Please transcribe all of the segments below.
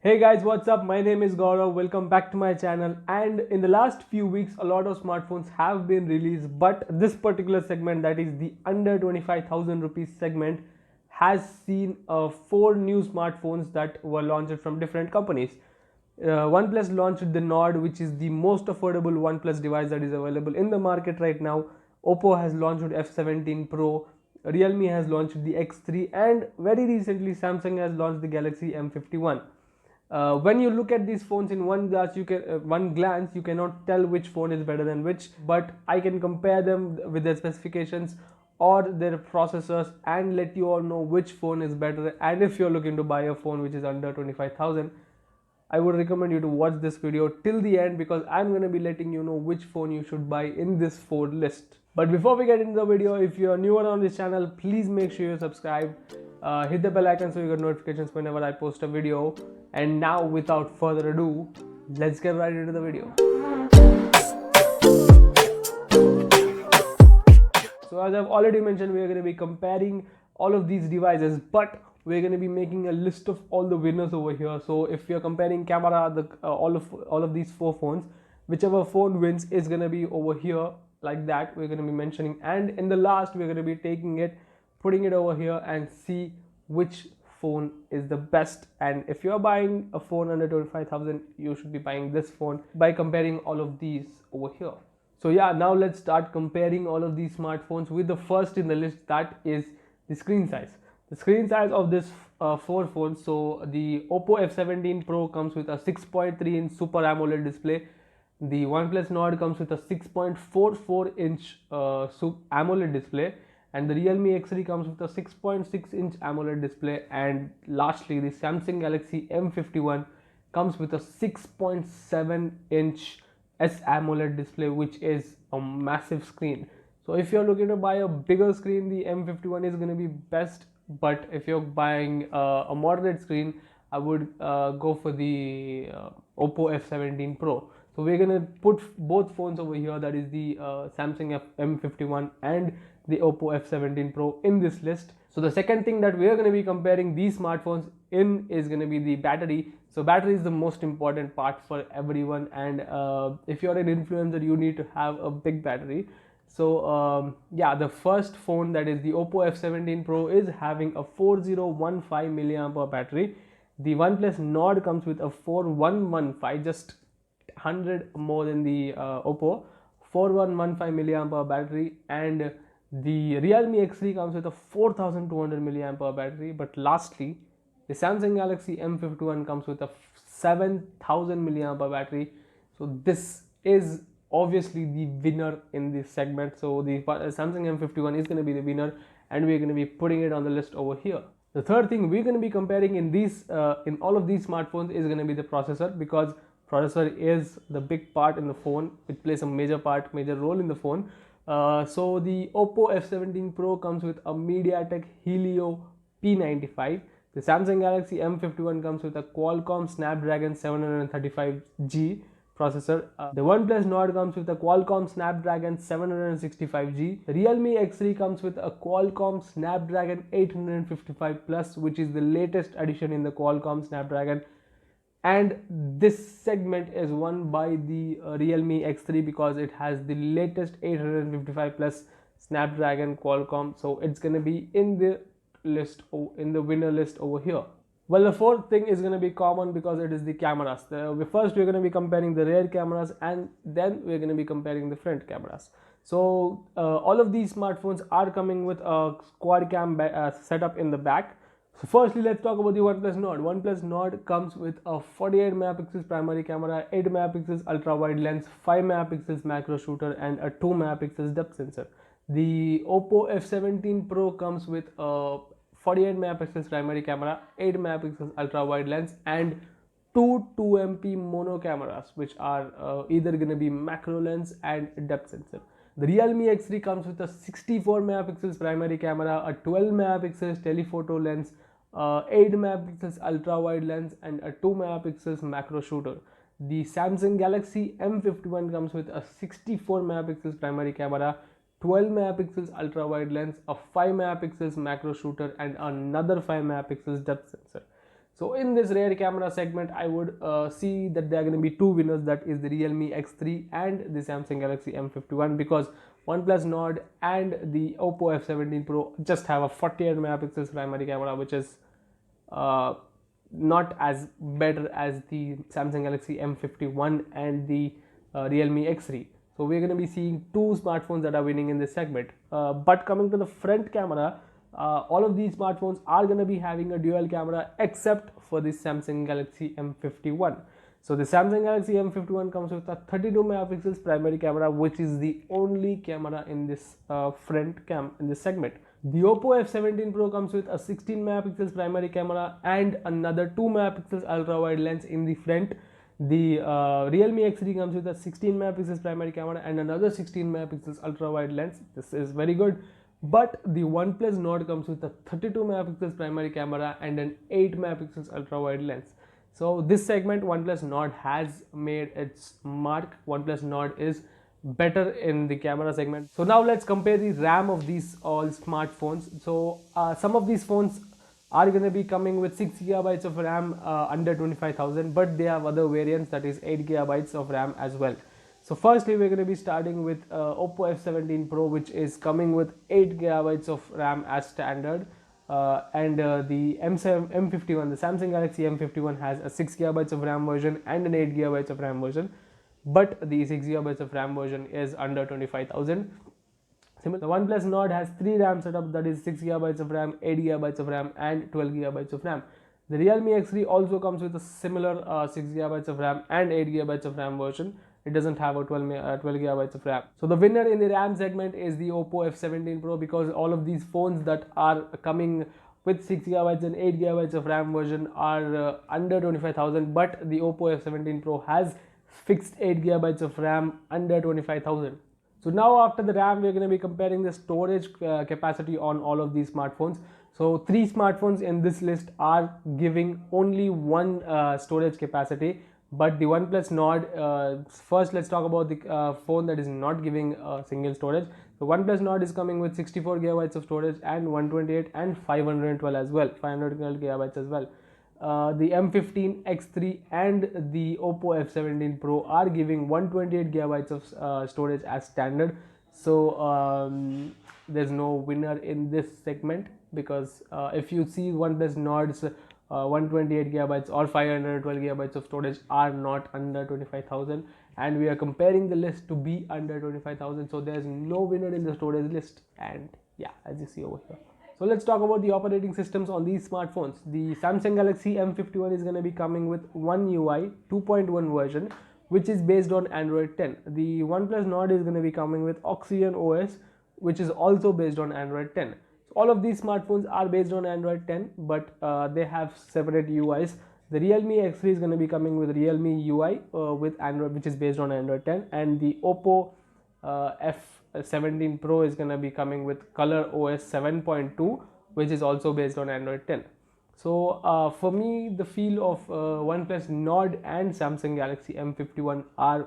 Hey guys, what's up? My name is Gaurav. Welcome back to my channel. And in the last few weeks, a lot of smartphones have been released, but this particular segment, that is the under 25,000 rupees segment, has seen four new smartphones that were launched from different companies. OnePlus launched the Nord, which is the most affordable OnePlus device that is available in the market right now. Oppo has launched F17 Pro. Realme has launched the X3, and very recently Samsung has launched the Galaxy M51. When you look at these phones in one glance you cannot tell which phone is better than which, but I can compare them with their specifications or their processors and let you all know which phone is better. And if you're looking to buy a phone which is under 25,000, I would recommend you to watch this video till the end, because I'm going to be letting you know which phone you should buy in this phone list. But before we get into the video, if you're newer on this channel, please make sure you subscribe, hit the bell icon so you get notifications whenever I post a video. And now, without further ado, let's get right into the video. So as I've already mentioned, we are going to be comparing all of these devices, but we're going to be making a list of all the winners over here. So if you're comparing camera, all of these four phones, whichever phone wins is going to be over here, like that we're going to be mentioning, and in the last we're going to be taking it, putting it over here, and see which phone is the best. And if you're buying a phone under 25,000, you should be buying this phone by comparing all of these over here. So yeah, now let's start comparing all of these smartphones with the first in the list, that is the screen size. The screen size of this four phones. So the Oppo F17 Pro comes with a 6.3 inch Super AMOLED display. The OnePlus Nord comes with a 6.44 inch AMOLED display, and the Realme X3 comes with a 6.6 inch AMOLED display. And lastly, the Samsung Galaxy M51 comes with a 6.7 inch AMOLED display, which is a massive screen. So if you're looking to buy a bigger screen, the M51 is going to be best. But if you're buying a moderate screen, I would go for the Oppo F17 Pro. So we're going to put both phones over here, that is the Samsung M51 and the Oppo F17 Pro in this list. So the second thing that we are going to be comparing these smartphones in is going to be the battery. So battery is the most important part for everyone, and if you're an influencer, you need to have a big battery. So yeah, the first phone, that is the Oppo F17 Pro, is having a 4015 mAh battery. The OnePlus Nord comes with a 4115, just 100 more than the Oppo, 4115 mAh battery. And the Realme X3 comes with a 4200 mAh battery. But lastly, the Samsung Galaxy M51 comes with a 7000 mAh battery. So this is obviously the winner in this segment. So the Samsung M51 is going to be the winner, and we're going to be putting it on the list over here. The third thing we're going to be comparing in all of these smartphones is going to be the processor, because processor is the big part in the phone. It plays a major role in the phone. So the Oppo F17 Pro comes with a MediaTek Helio P95. The Samsung Galaxy M51 comes with a Qualcomm Snapdragon 735G processor. The OnePlus Nord comes with a Qualcomm Snapdragon 765G. The Realme X3 comes with a Qualcomm Snapdragon 855 Plus, which is the latest addition in the Qualcomm Snapdragon. And this segment is won by the Realme X3 because it has the latest 855 plus Snapdragon Qualcomm. So it's going to be in the list, in the winner list over here. Well, the fourth thing is going to be common because it is the cameras. First we're going to be comparing the rear cameras, and then we're going to be comparing the front cameras. So all of these smartphones are coming with a quad cam setup in the back. So firstly, let's talk about the OnePlus Nord. OnePlus Nord comes with a 48 megapixels primary camera, 8 megapixels ultra wide lens, 5 megapixels macro shooter, and a 2 megapixels depth sensor. The Oppo F17 Pro comes with a 48 megapixels primary camera, 8 megapixels ultra wide lens, and two 2MP mono cameras, which are either going to be macro lens and depth sensor. The Realme X3 comes with a 64 megapixels primary camera, a 12 megapixels telephoto lens, 8 megapixels ultra wide lens, and a 2 megapixels macro shooter. The Samsung Galaxy M51 comes with a 64 megapixels primary camera, 12 megapixels ultra wide lens, a 5 megapixels macro shooter, and another 5 megapixels depth sensor. So in this rear camera segment, I would see that there are going to be two winners, that is the Realme X3 and the Samsung Galaxy M51, because OnePlus Nord and the Oppo F17 Pro just have a 48 megapixels primary camera, which is uh, not as better as the Samsung Galaxy M51 and the Realme X3. So we're going to be seeing two smartphones that are winning in this segment. But coming to the front camera, all of these smartphones are going to be having a dual camera except for the Samsung Galaxy M51. So the Samsung Galaxy M51 comes with a 32 megapixels primary camera, which is the only camera in this front cam in this segment. The Oppo F17 Pro comes with a 16 megapixels primary camera and another 2 megapixels ultra wide lens in the front. The Realme X3 comes with a 16 megapixels primary camera and another 16 megapixels ultra wide lens. This is very good. But the OnePlus Nord comes with a 32 megapixels primary camera and an 8 megapixels ultra wide lens. So this segment, OnePlus Nord has made its mark. OnePlus Nord is better in the camera segment. So now let's compare the RAM of these all smartphones. So some of these phones are going to be coming with 6 gigabytes of RAM under 25,000, but they have other variants, that is 8 gigabytes of RAM as well. So firstly, we're going to be starting with Oppo F17 Pro, which is coming with 8 gigabytes of RAM as standard. And the M51, the Samsung Galaxy M51 has a 6 gigabytes of RAM version and an 8 gigabytes of RAM version, but the 6 gigabytes of RAM version is under 25,000. The OnePlus Nord has 3 RAM setup, that is 6 gigabytes of RAM, 8 gigabytes of RAM and 12 gigabytes of RAM. The Realme X3 also comes with a similar 6 gigabytes of RAM and 8 gigabytes of RAM version. It doesn't have a 12 gigabytes of RAM. So the winner in the RAM segment is the Oppo F17 Pro, because all of these phones that are coming with 6 gigabytes and 8 gigabytes of RAM version are under 25,000, but the Oppo F17 Pro has fixed 8 gigabytes of RAM under 25,000. So now after the RAM, we're going to be comparing the storage capacity on all of these smartphones. So 3 smartphones in this list are giving only one storage capacity, but the OnePlus Nord, first let's talk about the phone that is not giving a single storage. The OnePlus Nord is coming with 64 gigabytes of storage and 128 and 512 as well, 512 gigabytes as well. The M15 X3 and the Oppo F17 Pro are giving 128 gigabytes of storage as standard. So there's no winner in this segment, because if you see OnePlus Nord's 128 gigabytes or 512 gigabytes of storage are not under 25,000, and we are comparing the list to be under 25,000, so there's no winner in the storage list. And yeah, as you see over here. So let's talk about the operating systems on these smartphones. The Samsung Galaxy M51 is going to be coming with One UI 2.1 version, which is based on Android 10. The OnePlus Nord is going to be coming with Oxygen OS, which is also based on Android 10. So all of these smartphones are based on Android 10, but they have separate UIs. The Realme X3 is going to be coming with Realme UI with Android, which is based on Android 10, and the Oppo F17 Pro is going to be coming with Color OS 7.2, which is also based on Android 10. So for me, the feel of OnePlus Nord and Samsung Galaxy M51 are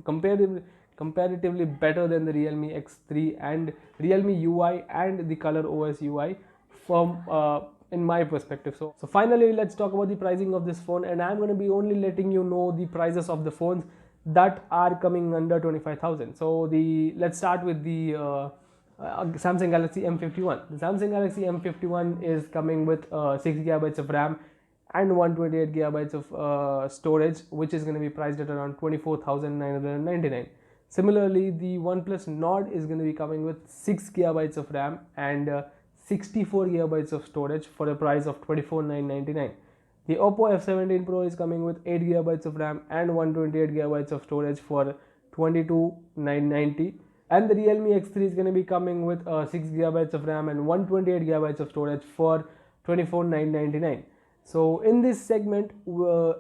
comparatively better than the Realme X3 and Realme UI and the Color OS UI from in my perspective. So finally, let's talk about the pricing of this phone, and I'm going to be only letting you know the prices of the phones that are coming under 25,000. So let's start with the Samsung Galaxy M51. The Samsung Galaxy M51 is coming with 6 gigabytes of RAM and 128 gigabytes of storage, which is going to be priced at around 24,999. Similarly, the OnePlus Nord is going to be coming with 6 gigabytes of RAM and 64 gigabytes of storage for a price of 24,999. The Oppo F17 Pro is coming with 8 gigabytes of RAM and 128 gigabytes of storage for 22,990. And the Realme X3 is going to be coming with 6 gigabytes of RAM and 128 gigabytes of storage for 24,999. So in this segment,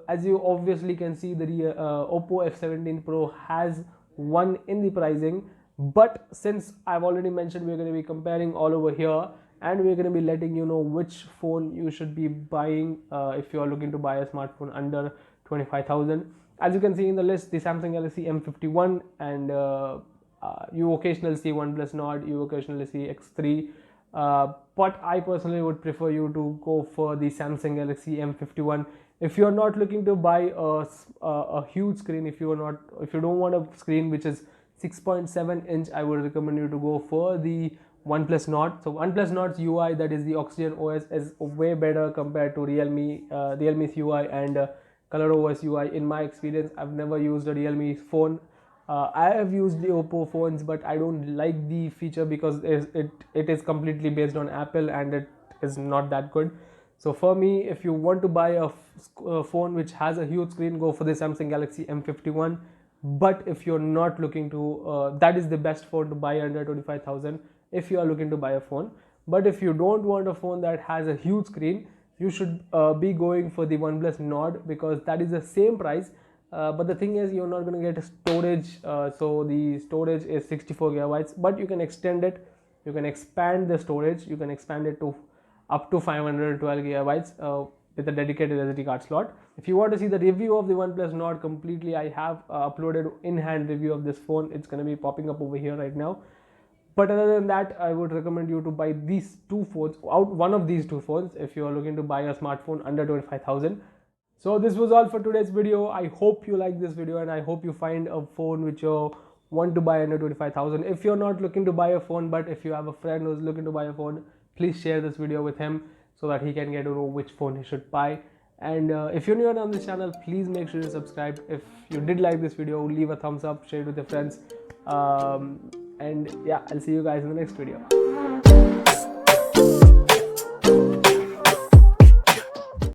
as you obviously can see, the Oppo F17 Pro has won in the pricing. But since I've already mentioned, we're going to be comparing all over here, and we're going to be letting you know which phone you should be buying if you are looking to buy a smartphone under 25,000. As you can see in the list, the Samsung Galaxy M51, and you occasionally see OnePlus Nord, you occasionally see X3, But I personally would prefer you to go for the Samsung Galaxy M51. If you're not looking to buy a huge screen, if you don't want a screen which is 6.7 inch, I would recommend you to go for the OnePlus Nord. So OnePlus Nord's UI, that is the Oxygen OS, is way better compared to Realme's UI and ColorOS UI. In my experience, I've never used a Realme phone. I have used the Oppo phones, but I don't like the feature because it is completely based on Apple and it is not that good. So for me, if you want to buy a phone which has a huge screen, go for the Samsung Galaxy M51. But if you're not looking to, that is the best phone to buy under 25,000 if you are looking to buy a phone. But if you don't want a phone that has a huge screen, you should be going for the OnePlus Nord, because that is the same price. But the thing is, you're not going to get a storage. So the storage is 64 gigabytes, but you can extend it. You can expand the storage. You can expand it to up to 512 gigabytes with a dedicated SD card slot. If you want to see the review of the OnePlus Nord completely, I have uploaded in-hand review of this phone. It's going to be popping up over here right now. But other than that, I would recommend you to buy these two phones, one of these two phones, if you are looking to buy a smartphone under 25,000. So this was all for today's video. I hope you like this video and I hope you find a phone which you want to buy under 25,000. If you're not looking to buy a phone, but if you have a friend who's looking to buy a phone, please share this video with him so that he can get to know which phone he should buy. And if you're new on this channel, please make sure you subscribe. If you did like this video, leave a thumbs up, share it with your friends. And yeah, I'll see you guys in the next video.